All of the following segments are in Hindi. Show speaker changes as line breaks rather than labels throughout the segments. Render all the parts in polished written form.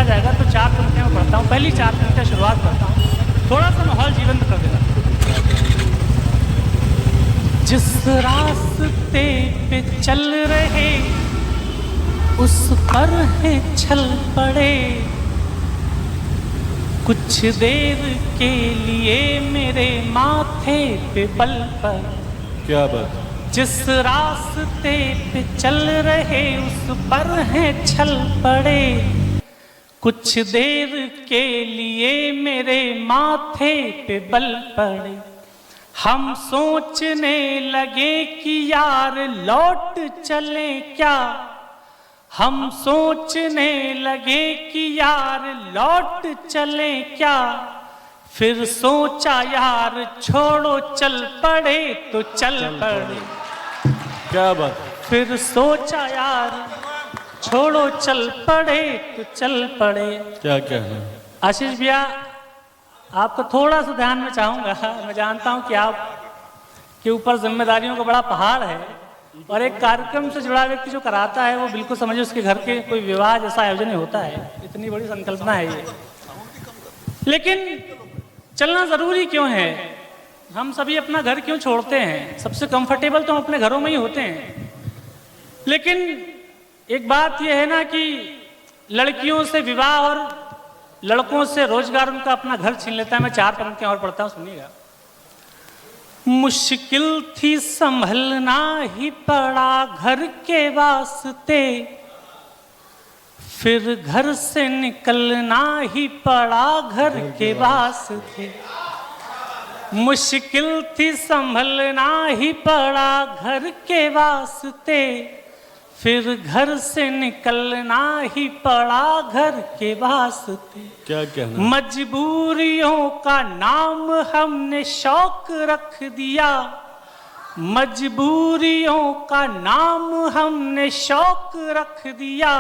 जाएगा तो 4 पंक्तियाँ मैं पढ़ता हूँ। पहली 4 पंक्तियाँ शुरुआत करता हूँ, थोड़ा सा माहौल जीवंत कर देना। जिस रास्ते पे चल रहे उस पर है छल पड़े, कुछ देर के लिए मेरे माथे पे बल पर।
क्या बात।
जिस रास्ते पे चल रहे उस पर है छल पड़े, कुछ देर के लिए मेरे माथे पे बल पड़े। हम सोचने लगे कि यार लौट चले क्या, हम सोचने लगे कि यार लौट चले क्या, फिर सोचा यार छोड़ो चल पड़े तो चल पड़े।
क्या बात।
फिर सोचा यार छोड़ो चल पड़े तो चल पड़े।
क्या क्या है
आशीष भैया, आपको थोड़ा सा ध्यान में चाहूँगा। मैं जानता हूँ कि आप के ऊपर जिम्मेदारियों का बड़ा पहाड़ है, और एक कार्यक्रम से जुड़ा व्यक्ति जो कराता है वो बिल्कुल समझे उसके घर के कोई विवाह जैसा आयोजन होता है। इतनी बड़ी संकल्पना है ये, लेकिन चलना ज़रूरी क्यों है? हम सभी अपना घर क्यों छोड़ते हैं? सबसे कंफर्टेबल तो हम अपने घरों में ही होते हैं। लेकिन एक बात यह है ना कि लड़कियों से विवाह और लड़कों से रोजगार उनका अपना घर छीन लेता है। मैं 4 पंक्तियां और पढ़ता हूं, सुनिएगा। मुश्किल थी संभलना ही पड़ा घर के वास्ते, फिर घर से निकलना ही पड़ा घर के वास्ते। मुश्किल थी संभलना ही पड़ा घर के वास्ते, फिर घर से निकलना ही पड़ा घर के वास्ते।
क्या कहना।
मजबूरियों का नाम हमने शौक रख दिया, मजबूरियों का नाम हमने शौक रख दिया,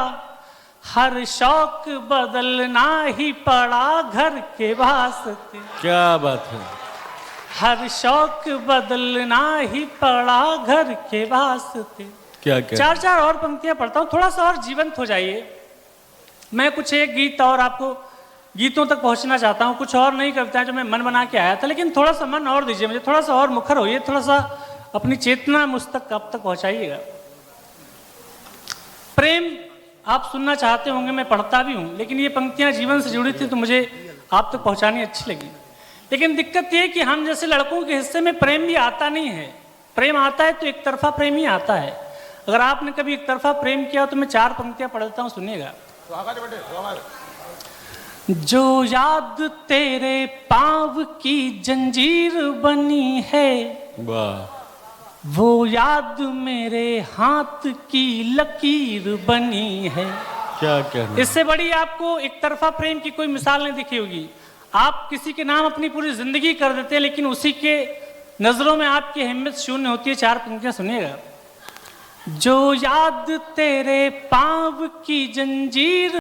हर शौक बदलना ही पड़ा घर के वास्ते।
क्या बात है।
हर शौक बदलना ही पड़ा घर के वास्ते।
क्या क्या।
4 और पंक्तियां पढ़ता हूं, थोड़ा सा और जीवंत हो जाइए। मैं कुछ एक गीत और आपको गीतों तक पहुंचना चाहता हूं, कुछ और नई कविताएं जो मैं मन बना के आया था, लेकिन थोड़ा सा मन और दीजिए मुझे, थोड़ा सा और मुखर होइए, थोड़ा सा अपनी चेतना मुझ तक कब तक पहुंचाइएगा। प्रेम आप सुनना चाहते होंगे, मैं पढ़ता भी हूं, लेकिन ये पंक्तियां जीवन से जुड़ी थी तो मुझे आप तक पहुंचानी अच्छी लगी। लेकिन दिक्कत ये कि हम जैसे लड़कों के हिस्से में प्रेम भी आता नहीं है। प्रेम आता है तो एक तरफा प्रेम ही आता है। अगर आपने कभी एक तरफा प्रेम किया तो मैं 4 पंक्तियां पढ़ता हूं, सुनिएगा। जो याद तेरे पाँव की जंजीर बनी है,
वाह।
वो याद मेरे हाथ की लकीर बनी है।
क्या कहना।
इससे बड़ी आपको एक तरफा प्रेम की कोई मिसाल नहीं दिखी होगी। आप किसी के नाम अपनी पूरी जिंदगी कर देते हैं, लेकिन उसी के नजरों में आपकी अहमियत शून्य होती है। 4 पंक्तियां सुनिएगा। जो याद तेरे पाँव की जंजीर